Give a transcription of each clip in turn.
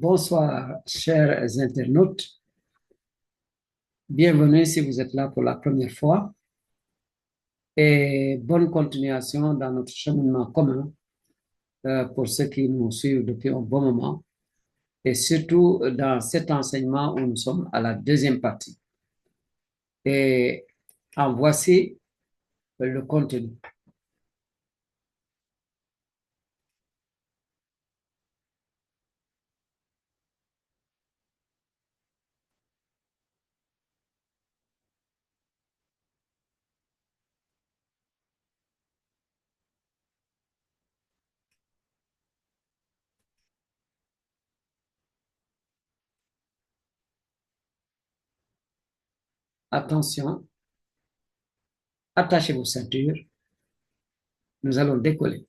Bonsoir, chers internautes. Bienvenue si vous êtes là pour la première fois et bonne continuation dans notre cheminement commun pour ceux qui nous suivent depuis un bon moment et surtout dans cet enseignement où nous sommes à la deuxième partie. Et en voici le contenu. Attention, attachez vos ceintures, nous allons décoller.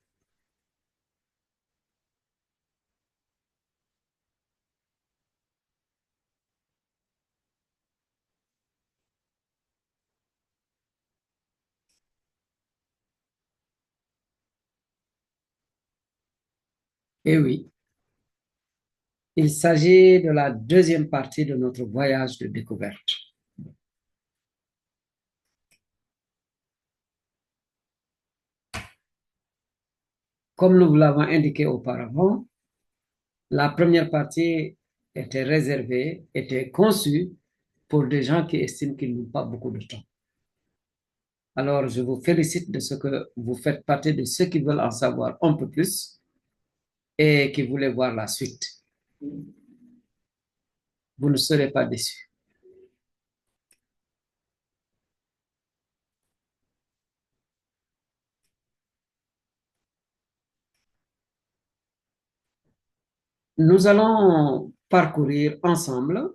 Et oui, il s'agit de la deuxième partie de notre voyage de découverte. Comme nous vous l'avons indiqué auparavant, la première partie était conçue pour des gens qui estiment qu'ils n'ont pas beaucoup de temps. Alors, je vous félicite de ce que vous faites partie de ceux qui veulent en savoir un peu plus et qui voulaient voir la suite. Vous ne serez pas déçus. Nous allons parcourir ensemble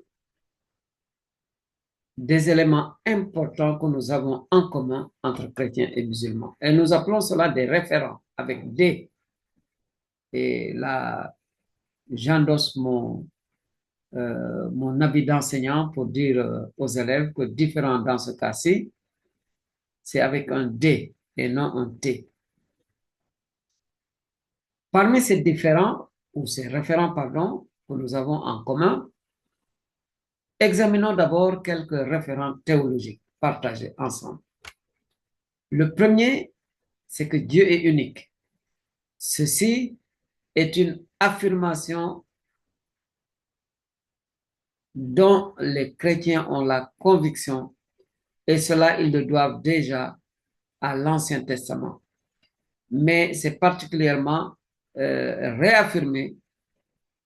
des éléments importants que nous avons en commun entre chrétiens et musulmans. Et nous appelons cela des référents avec des. Et là, j'endosse mon habit d'enseignant pour dire aux élèves que différent dans ce cas-ci, c'est avec un D et non un T. Parmi ces différents, ou ces référents, pardon, que nous avons en commun, examinons d'abord quelques référents théologiques partagés ensemble. Le premier, c'est que Dieu est unique. Ceci est une affirmation dont les chrétiens ont la conviction, et cela, ils le doivent déjà à l'Ancien Testament. Mais c'est particulièrement réaffirmé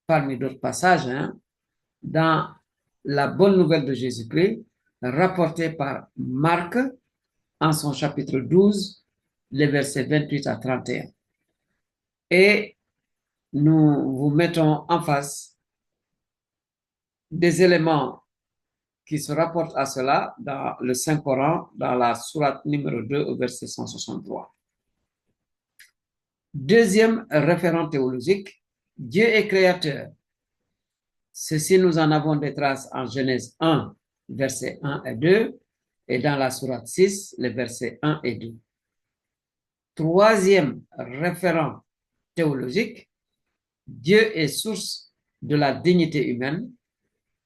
parmi d'autres passages dans la bonne nouvelle de Jésus-Christ rapportée par Marc en son chapitre 12, les versets 28 à 31. Et nous vous mettons en face des éléments qui se rapportent à cela dans le Saint-Coran, dans la sourate numéro 2 au verset 163. Deuxième référent théologique, Dieu est créateur. Ceci, nous en avons des traces en Genèse 1, versets 1 et 2, et dans la sourate 6, les versets 1 et 2. Troisième référent théologique, Dieu est source de la dignité humaine,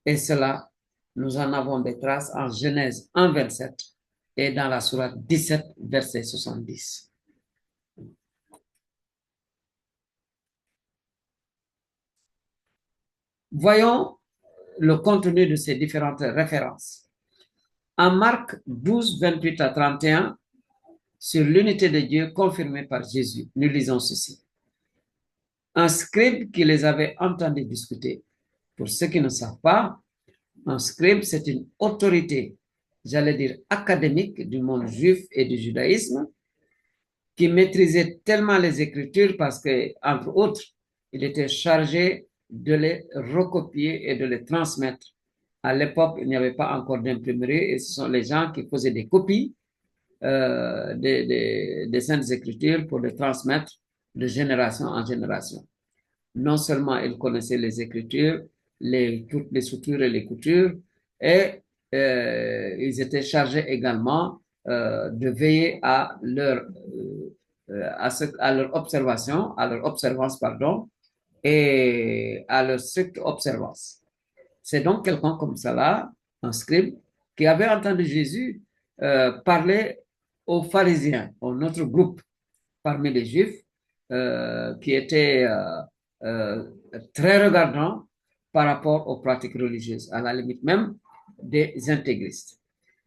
et cela, nous en avons des traces en Genèse 1, 27, et dans la sourate 17, verset 70. Voyons le contenu de ces différentes références. En Marc 12, 28 à 31, sur l'unité de Dieu confirmée par Jésus, nous lisons ceci. Un scribe qui les avait entendus discuter. Pour ceux qui ne savent pas, un scribe, c'est une autorité, j'allais dire académique du monde juif et du judaïsme, qui maîtrisait tellement les Écritures parce que, entre autres, il était chargé de les recopier et de les transmettre. À l'époque, il n'y avait pas encore d'imprimerie et ce sont les gens qui faisaient des copies des Saintes Écritures pour les transmettre de génération en génération. Non seulement ils connaissaient les Écritures, toutes les soutures et les coutures, et ils étaient chargés également de veiller à leur observance, pardon, et à leur stricte observance. C'est donc quelqu'un comme cela, un scribe, qui avait entendu Jésus parler aux pharisiens, un autre groupe parmi les Juifs, qui était euh, très regardant par rapport aux pratiques religieuses, à la limite même des intégristes.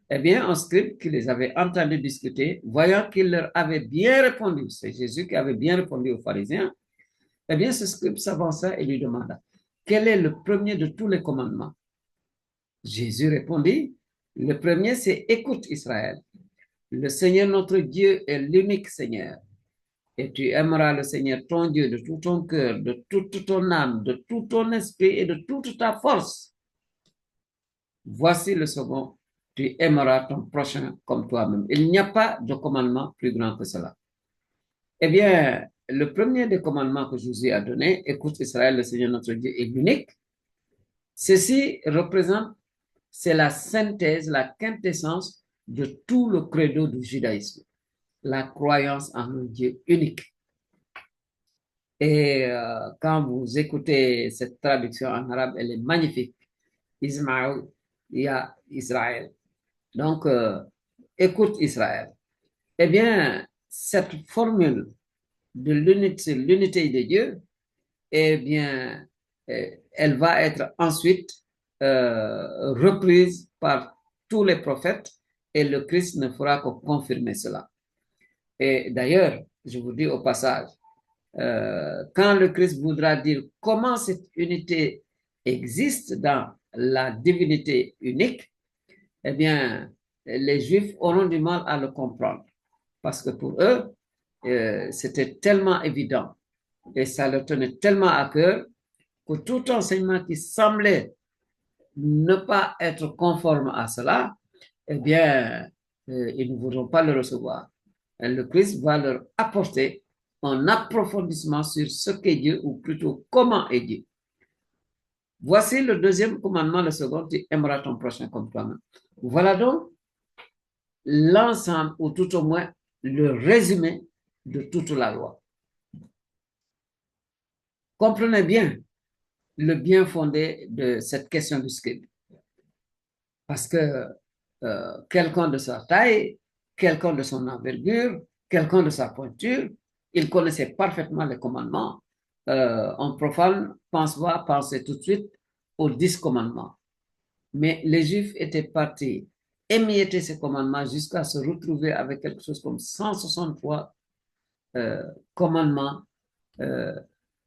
Eh bien, un scribe qui les avait entendus discuter, voyant qu'il leur avait bien répondu, c'est Jésus qui avait bien répondu aux pharisiens, eh bien, ce scribe s'avança et lui demanda, quel est le premier de tous les commandements? Jésus répondit, le premier, c'est écoute Israël. Le Seigneur notre Dieu est l'unique Seigneur. Et tu aimeras le Seigneur ton Dieu de tout ton cœur, de toute ton âme, de tout ton esprit et de toute ta force. Voici le second, tu aimeras ton prochain comme toi-même. Il n'y a pas de commandement plus grand que cela. Eh bien, le premier des commandements que Jésus a donné, écoute Israël, le Seigneur notre Dieu est l'unique. Ceci représente, c'est la synthèse, la quintessence de tout le credo du judaïsme, la croyance en un Dieu unique. Et quand vous écoutez cette traduction en arabe, elle est magnifique. Ismaël, il y a Israël. Donc, écoute Israël. Eh bien, cette formule de l'unité de Dieu, eh bien, elle va être ensuite reprise par tous les prophètes et le Christ ne fera que confirmer cela. Et d'ailleurs, je vous dis au passage, quand le Christ voudra dire comment cette unité existe dans la divinité unique, eh bien, les Juifs auront du mal à le comprendre parce que pour eux, c'était tellement évident et ça leur tenait tellement à cœur que tout enseignement qui semblait ne pas être conforme à cela, eh bien, ils ne voudront pas le recevoir. Et le Christ va leur apporter un approfondissement sur ce qu'est Dieu, ou plutôt comment est Dieu. Voici le deuxième commandement, le second, tu aimeras ton prochain comme toi-même. Voilà donc l'ensemble, ou tout au moins le résumé de toute la loi. Comprenez bien le bien fondé de cette question du scribe. Parce que quelqu'un de sa taille, quelqu'un de son envergure, quelqu'un de sa pointure, il connaissait parfaitement les commandements. Un profane va penser tout de suite aux 10 commandements. Mais les Juifs étaient partis émietter ces commandements jusqu'à se retrouver avec quelque chose comme 163 commandements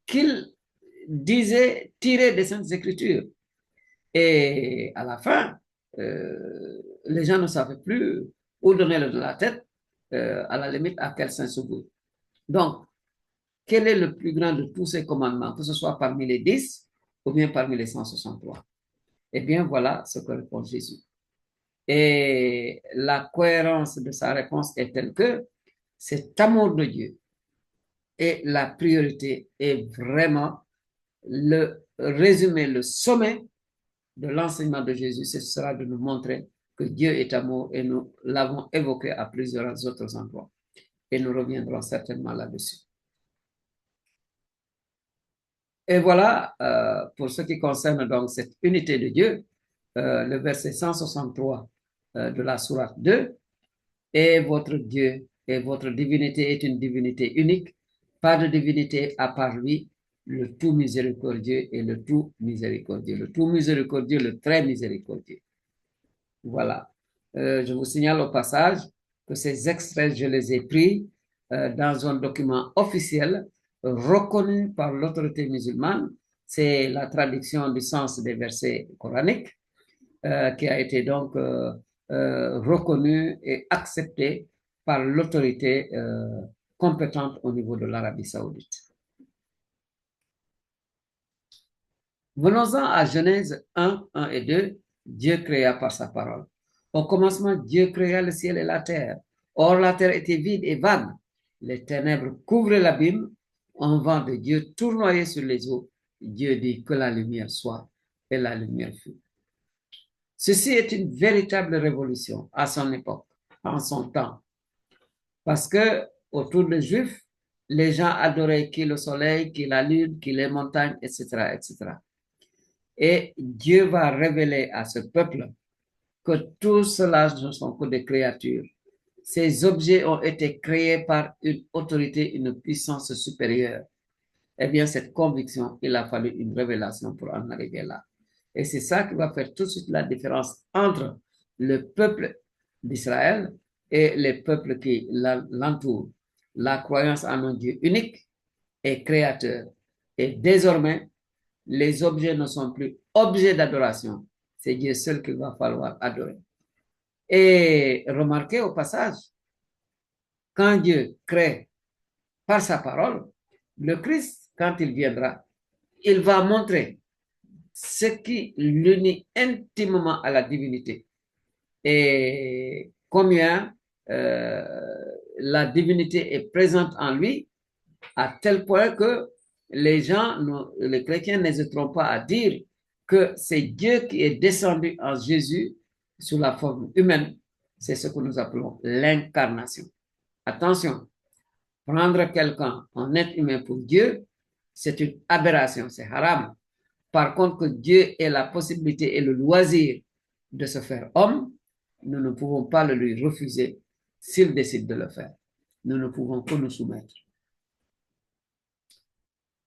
qu'ils disaient tirer des Saintes Écritures. Et à la fin, les gens ne savaient plus où donner de la tête, à la limite, à quel saint se vouer. Donc, quel est le plus grand de tous ces commandements, que ce soit parmi les 10 ou bien parmi les 163? Eh bien, voilà ce que répond Jésus. Et la cohérence de sa réponse est telle que cet amour de Dieu et la priorité est vraiment le résumé, le sommet de l'enseignement de Jésus, ce sera de nous montrer que Dieu est amour et nous l'avons évoqué à plusieurs autres endroits. Et nous reviendrons certainement là-dessus. Et voilà, pour ce qui concerne donc cette unité de Dieu, le verset 163 de la sourate 2, et votre Dieu et votre divinité est une divinité unique, pas de divinité à part lui, le tout miséricordieux et le tout miséricordieux, le tout miséricordieux, le très miséricordieux. Voilà. Je vous signale au passage que ces extraits, je les ai pris dans un document officiel reconnu par l'autorité musulmane. C'est la traduction du sens des versets coraniques qui a été donc reconnue et acceptée par l'autorité compétente au niveau de l'Arabie saoudite. Venons-en à Genèse 1, 1 et 2. Dieu créa par sa parole. Au commencement, Dieu créa le ciel et la terre. Or, la terre était vide et vague. Les ténèbres couvraient l'abîme. Un vent de Dieu tournoyait sur les eaux. Dieu dit que la lumière soit, et la lumière fut. Ceci est une véritable révolution à son époque, en son temps. Parce que autour des Juifs, les gens adoraient qui le soleil, qui la lune, qui les montagnes, etc., etc. Et Dieu va révéler à ce peuple que tout cela ne sont que des créatures. Ces objets ont été créés par une autorité, une puissance supérieure. Eh bien, cette conviction, il a fallu une révélation pour en arriver là. Et c'est ça qui va faire tout de suite la différence entre le peuple d'Israël et les peuples qui l'entourent. La croyance en un Dieu unique et créateur. Et désormais, les objets ne sont plus objets d'adoration. C'est Dieu seul qu'il va falloir adorer. Et remarquez au passage, quand Dieu crée par sa parole, le Christ, quand il viendra, il va montrer ce qui l'unit intimement à la divinité et combien la divinité est présente en lui à tel point que les gens, les chrétiens n'hésiteront pas à dire que c'est Dieu qui est descendu en Jésus sous la forme humaine. C'est ce que nous appelons l'incarnation. Attention, prendre quelqu'un en être humain pour Dieu, c'est une aberration, c'est haram. Par contre, que Dieu ait la possibilité et le loisir de se faire homme, nous ne pouvons pas le lui refuser s'il décide de le faire. Nous ne pouvons que nous soumettre.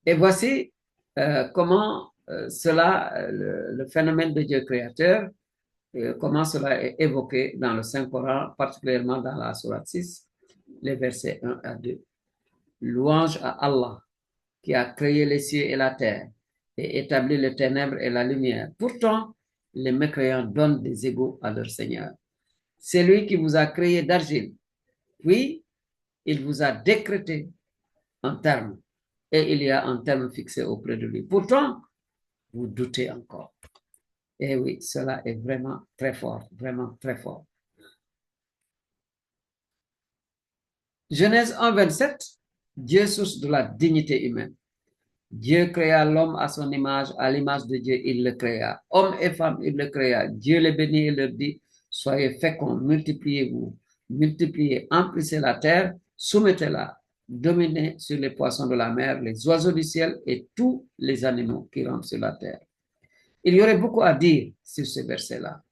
Et voici comment le phénomène de Dieu créateur, comment cela est évoqué dans le Saint-Coran, particulièrement dans la Sourate 6, les versets 1 à 2. Louange à Allah, qui a créé les cieux et la terre, et établi les ténèbres et la lumière. Pourtant, les mécréants donnent des égaux à leur Seigneur. C'est lui qui vous a créé d'argile, puis il vous a décrété un terme, et il y a un terme fixé auprès de lui. Pourtant, vous doutez encore. Et oui, cela est vraiment très fort, vraiment très fort. Genèse 1, 27, Dieu source de la dignité humaine. Dieu créa l'homme à son image, à l'image de Dieu, il le créa. Homme et femme, il le créa. Dieu les bénit et leur dit, soyez féconds, multipliez-vous, multipliez, emplissez la terre, soumettez-la, dominez sur les poissons de la mer, les oiseaux du ciel et tous les animaux qui rampent sur la terre. Il y aurait beaucoup à dire sur ce verset-là,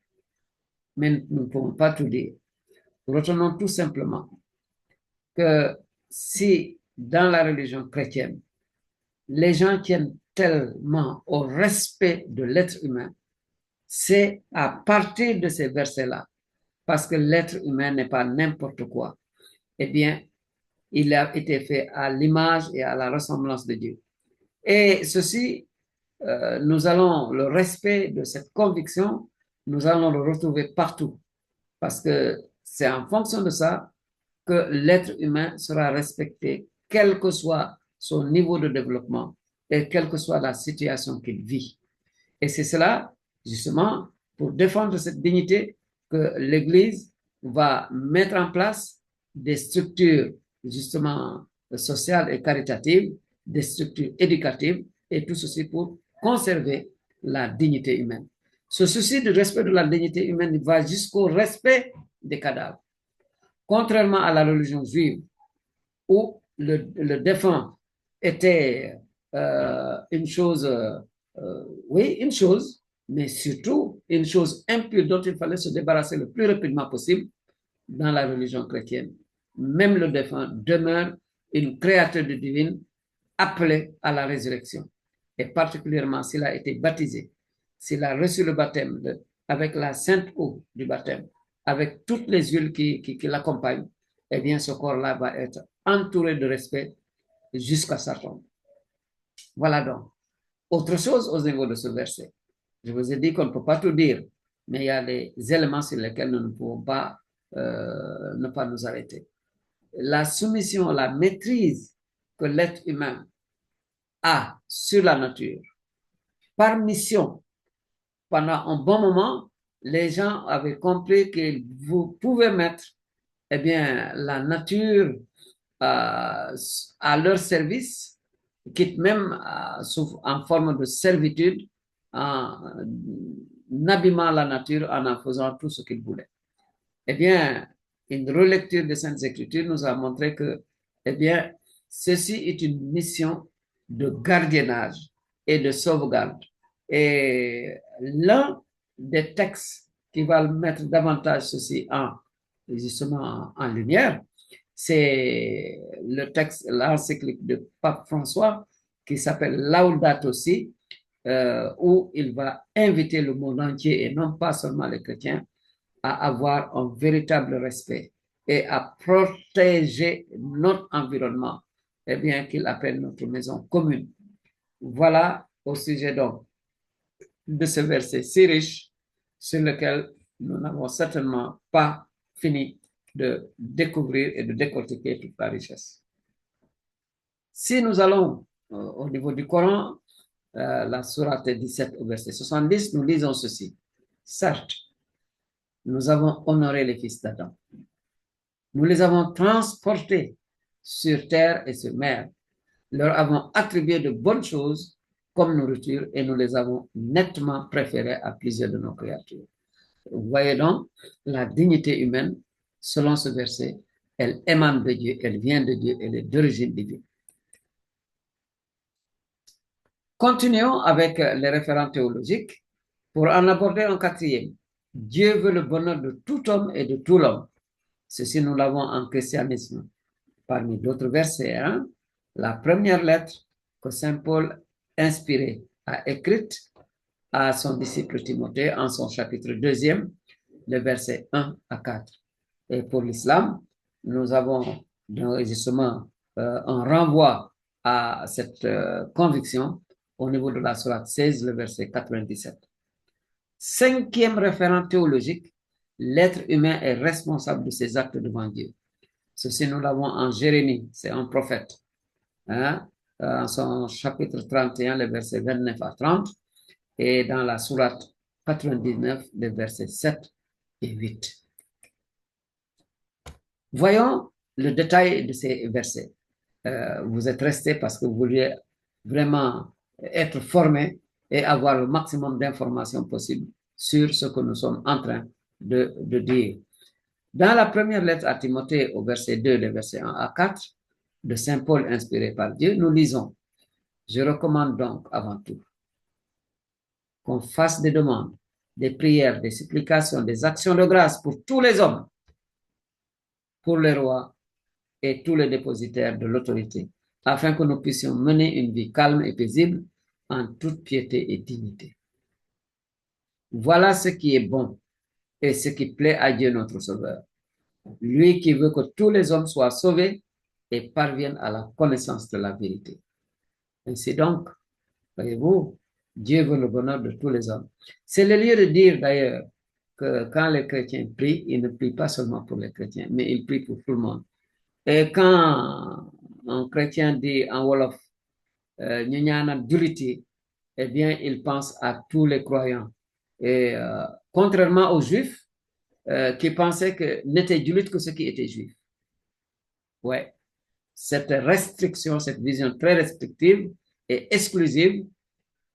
mais nous ne pouvons pas tout dire. Retenons tout simplement que si dans la religion chrétienne, les gens tiennent tellement au respect de l'être humain, c'est à partir de ces versets-là, parce que l'être humain n'est pas n'importe quoi. Eh bien, il a été fait à l'image et à la ressemblance de Dieu. Et ceci, nous allons, le respect de cette conviction, nous allons le retrouver partout, parce que c'est en fonction de ça que l'être humain sera respecté, quel que soit son niveau de développement et quelle que soit la situation qu'il vit. Et c'est cela, justement, pour défendre cette dignité, que l'Église va mettre en place des structures, justement, sociales et caritatives, des structures éducatives, et tout ceci pour conserver la dignité humaine. Ce souci du respect de la dignité humaine va jusqu'au respect des cadavres. Contrairement à la religion juive, où le défunt était une chose, oui, une chose, mais surtout une chose impure dont il fallait se débarrasser le plus rapidement possible. Dans la religion chrétienne, même le défunt demeure une créature divine appelée à la résurrection. Et particulièrement s'il a été baptisé, s'il a reçu le baptême avec la sainte eau du baptême, avec toutes les huiles qui l'accompagnent, eh bien ce corps-là va être entouré de respect jusqu'à sa tombe. Voilà donc. Autre chose au niveau de ce verset. Je vous ai dit qu'on ne peut pas tout dire, mais il y a des éléments sur lesquels nous ne pouvons pas ne pas nous arrêter. La soumission, la maîtrise que l'être humain a sur la nature, par mission, pendant un bon moment, les gens avaient compris que vous pouvez mettre eh bien, la nature à leur service, quitte même en forme de servitude, en abîmant la nature, en faisant tout ce qu'ils voulaient. Eh bien, une relecture des Saintes Écritures nous a montré que, eh bien, ceci est une mission de gardiennage et de sauvegarde. Et l'un des textes qui va mettre davantage ceci justement en lumière, c'est le texte, l'encyclique de Pape François qui s'appelle Laudato Si, où il va inviter le monde entier et non pas seulement les chrétiens à avoir un véritable respect et à protéger notre environnement, eh bien qu'il appelle notre maison commune. Voilà au sujet donc de ce verset si riche sur lequel nous n'avons certainement pas fini de découvrir et de décortiquer toute la richesse. Si nous allons au niveau du Coran, la sourate 17 au verset 70, nous lisons ceci. Certes, nous avons honoré les fils d'Adam. Nous les avons transportés sur terre et sur mer. Leur avons attribué de bonnes choses comme nourriture et nous les avons nettement préférés à plusieurs de nos créatures. Vous voyez donc, la dignité humaine, selon ce verset, elle émane de Dieu, elle vient de Dieu, elle est d'origine divine. Continuons avec les référents théologiques pour en aborder un quatrième. Dieu veut le bonheur de tout homme et de tout l'homme. Ceci, nous l'avons en christianisme. Parmi d'autres versets, la première lettre que Saint Paul, inspiré, a écrite à son disciple Timothée en son chapitre 2, le verset 1 à 4. Et pour l'islam, nous avons justement un renvoi à cette conviction au niveau de la sourate 16, le verset 97. Cinquième référent théologique, l'être humain est responsable de ses actes devant Dieu. Ceci, nous l'avons en Jérémie, c'est un prophète. En son chapitre 31, les versets 29 à 30, et dans la sourate 99, les versets 7 et 8. Voyons le détail de ces versets. Vous êtes restés parce que vous vouliez vraiment être formés et avoir le maximum d'informations possibles sur ce que nous sommes en train de dire. Dans la première lettre à Timothée, au verset 2, les versets 1 à 4, de Saint Paul inspiré par Dieu, nous lisons: je recommande donc avant tout qu'on fasse des demandes, des prières, des supplications, des actions de grâce pour tous les hommes, pour les rois et tous les dépositaires de l'autorité, afin que nous puissions mener une vie calme et paisible en toute piété et dignité. Voilà ce qui est bon et ce qui plaît à Dieu notre Sauveur, lui qui veut que tous les hommes soient sauvés et parviennent à la connaissance de la vérité. Ainsi donc, voyez-vous, Dieu veut le bonheur de tous les hommes. C'est le lieu de dire d'ailleurs que quand les chrétiens prient, ils ne prient pas seulement pour les chrétiens, mais ils prient pour tout le monde. Et quand un chrétien dit en Wolof, ñu ñaanal jullit yi, eh bien, il pense à tous les croyants. Et contrairement aux juifs qui pensaient que n'étaient jullit que ceux qui étaient juifs. Ouais, cette restriction, cette vision très restrictive et exclusive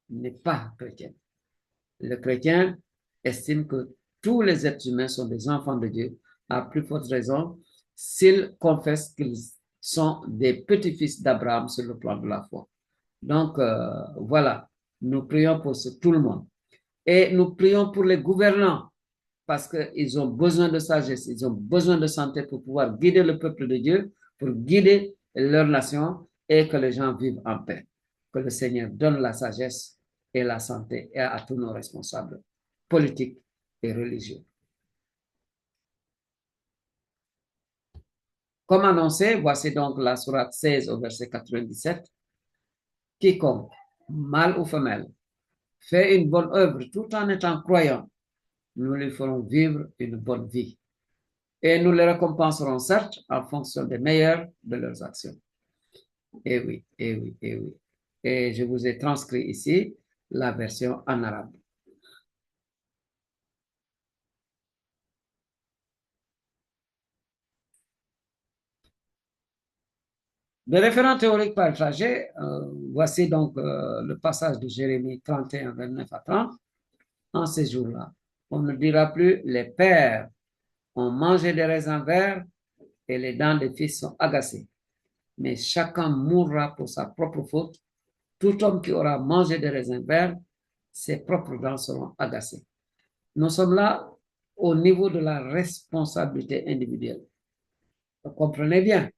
n'est pas chrétienne. Le chrétien estime que tous les êtres humains sont des enfants de Dieu, à plus forte raison s'ils confessent qu'ils sont des petits-fils d'Abraham sur le plan de la foi. Donc, voilà, nous prions pour tout le monde. Et nous prions pour les gouvernants, parce qu'ils ont besoin de sagesse, ils ont besoin de santé pour pouvoir guider le peuple de Dieu, pour guider leur nation et que les gens vivent en paix. Que le Seigneur donne la sagesse et la santé à tous nos responsables politiques et religieux. Comme annoncé, voici donc la sourate 16 au verset 97. Quiconque, mâle ou femelle, fait une bonne œuvre tout en étant croyant, nous lui ferons vivre une bonne vie. Et nous les récompenserons certes en fonction des meilleures de leurs actions. Eh oui, eh oui, eh oui. Et je vous ai transcrit ici la version en arabe. De référents théoriques partagés, voici donc le passage de Jérémie 31, 29 à 30. En ces jours-là, on ne dira plus les pères ont mangé des raisins verts et les dents des fils sont agacées. mais chacun mourra pour sa propre faute. Tout homme qui aura mangé des raisins verts, ses propres dents seront agacées. Nous sommes là au niveau de la responsabilité individuelle. Vous comprenez bien,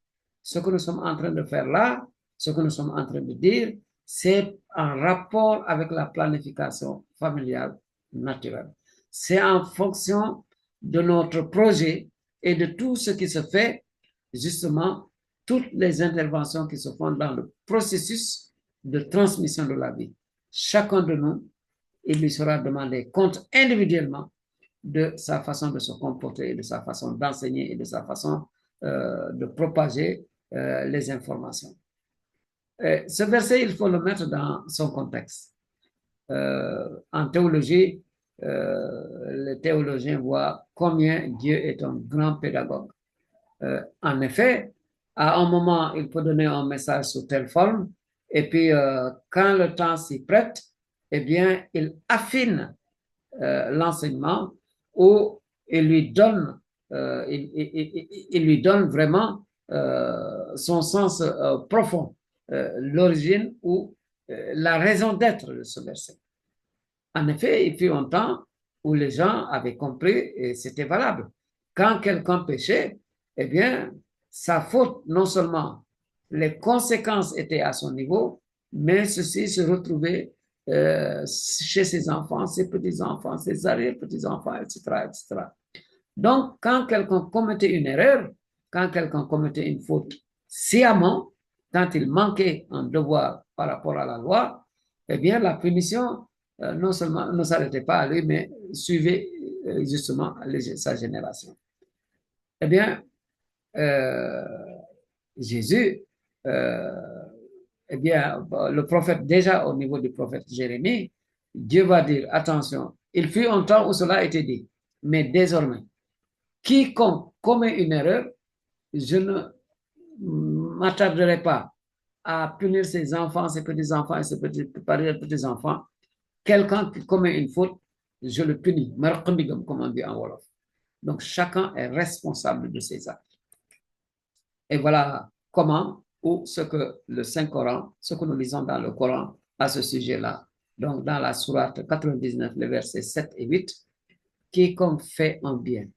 ce que nous sommes en train de faire là, ce que nous sommes en train de dire, c'est en rapport avec la planification familiale naturelle. C'est en fonction de notre projet et de tout ce qui se fait, justement, toutes les interventions qui se font dans le processus de transmission de la vie. Chacun de nous, il lui sera demandé compte individuellement de sa façon de se comporter, de sa façon d'enseigner et de sa façon de propager les informations. Ce verset, il faut le mettre dans son contexte. En théologie, les théologiens voient combien Dieu est un grand pédagogue. En effet, à un moment, il peut donner un message sous telle forme, et puis quand le temps s'y prête, eh bien, il affine l'enseignement ou il lui donne, il lui donne vraiment son sens profond, l'origine ou la raison d'être de ce verset. En effet, il fut un temps où les gens avaient compris et c'était valable. Quand quelqu'un péchait, eh bien, sa faute, non seulement les conséquences étaient à son niveau, mais ceci se retrouvait chez ses enfants, ses petits-enfants, ses arrière-petits-enfants, etc., etc. Donc, quand quelqu'un commettait une erreur, quand quelqu'un commettait une faute sciemment, quand il manquait un devoir par rapport à la loi, eh bien, la punition non seulement ne s'arrêtait pas à lui, mais suivait justement sa génération. Eh bien, Jésus, eh bien, le prophète, déjà au niveau du prophète Jérémie, Dieu va dire, attention, il fut un temps où cela a été dit, mais désormais, quiconque commet une erreur, je ne m'attarderai pas à punir ses enfants, ses petits-enfants et ses petits-enfants. Quelqu'un qui commet une faute, je le punis, comme on dit en Wolof. Donc, chacun est responsable de ses actes. Et voilà comment ou ce que le Saint-Coran, ce que nous lisons dans le Coran à ce sujet-là. Donc, dans la sourate 99, les versets 7 et 8, quiconque fait un bien,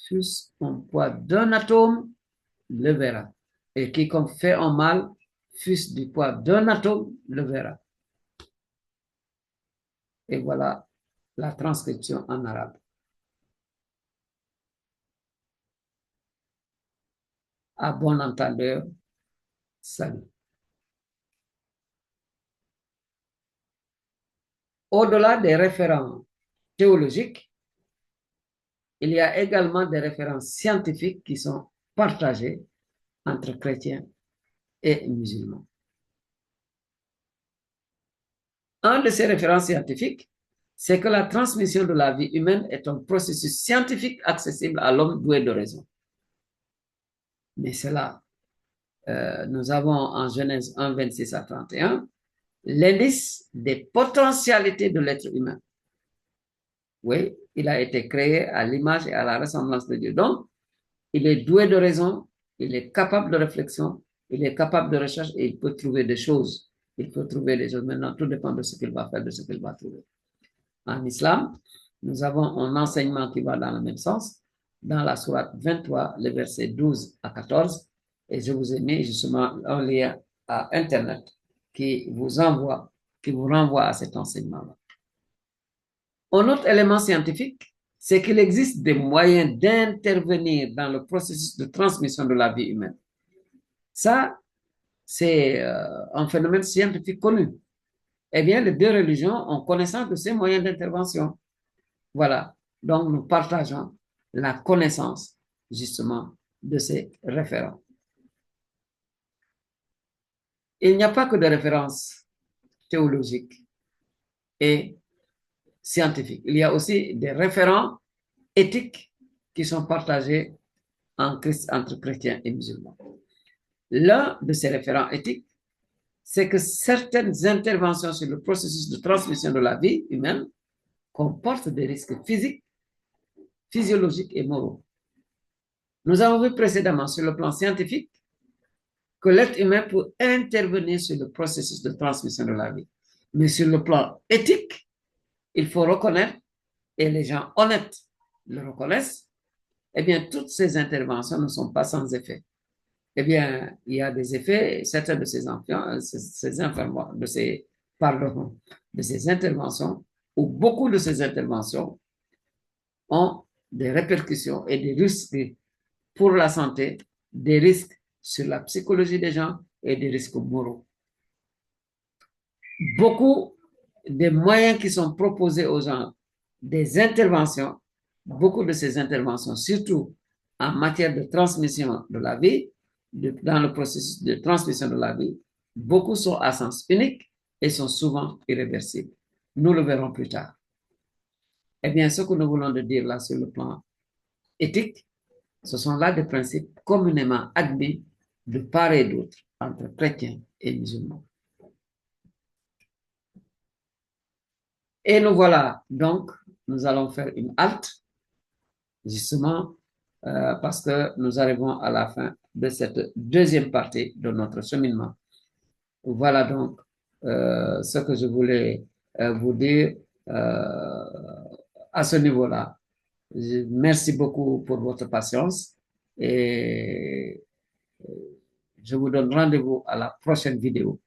fût-ce un poids d'un atome, le verra. Et quiconque fait un mal, fût-ce du poids d'un atome, le verra. Et voilà la transcription en arabe. À bon entendeur, salut. Au-delà des référents théologiques, il y a également des références scientifiques qui sont partagées entre chrétiens et musulmans. Un de ces références scientifiques, c'est que la transmission de la vie humaine est un processus scientifique accessible à l'homme doué de raison. Mais cela, nous avons en Genèse 1, 26 à 31, l'indice des potentialités de l'être humain. Oui, il a été créé à l'image et à la ressemblance de Dieu. Donc, il est doué de raison, il est capable de réflexion, il est capable de recherche et il peut trouver des choses. Il peut trouver des choses. Maintenant, tout dépend de ce qu'il va faire, de ce qu'il va trouver. En islam, nous avons un enseignement qui va dans le même sens. Dans la sourate 23, les versets 12 à 14, et je vous ai mis justement un lien à Internet qui vous renvoie à cet enseignement-là. Un autre élément scientifique, c'est qu'il existe des moyens d'intervenir dans le processus de transmission de la vie humaine. Ça, c'est un phénomène scientifique connu. Eh bien, les deux religions ont connaissance de ces moyens d'intervention. Voilà. Donc, nous partageons la connaissance, justement, de ces référents. Il n'y a pas que de références théologiques et scientifiques. Il y a aussi des référents éthiques qui sont partagés entre chrétiens et musulmans. L'un de ces référents éthiques, c'est que certaines interventions sur le processus de transmission de la vie humaine comportent des risques physiques, physiologiques et moraux. Nous avons vu précédemment sur le plan scientifique que l'être humain peut intervenir sur le processus de transmission de la vie. Mais sur le plan éthique, il faut reconnaître, et les gens honnêtes le reconnaissent, eh bien, toutes ces interventions ne sont pas sans effet. Eh bien, il y a des effets, certains de ces enfants, de ces interventions, ou beaucoup de ces interventions ont des répercussions et des risques pour la santé, des risques sur la psychologie des gens et des risques moraux. Beaucoup des moyens qui sont proposés aux gens, des interventions, beaucoup de ces interventions, surtout en matière de transmission de la vie, dans le processus de transmission de la vie, beaucoup sont à sens unique et sont souvent irréversibles. Nous le verrons plus tard. Eh bien, ce que nous voulons dire là sur le plan éthique, ce sont là des principes communément admis de part et d'autre entre chrétiens et musulmans. Et nous voilà, donc, nous allons faire une halte, justement, parce que nous arrivons à la fin de cette deuxième partie de notre cheminement. Voilà donc ce que je voulais vous dire à ce niveau-là. Merci beaucoup pour votre patience et je vous donne rendez-vous à la prochaine vidéo.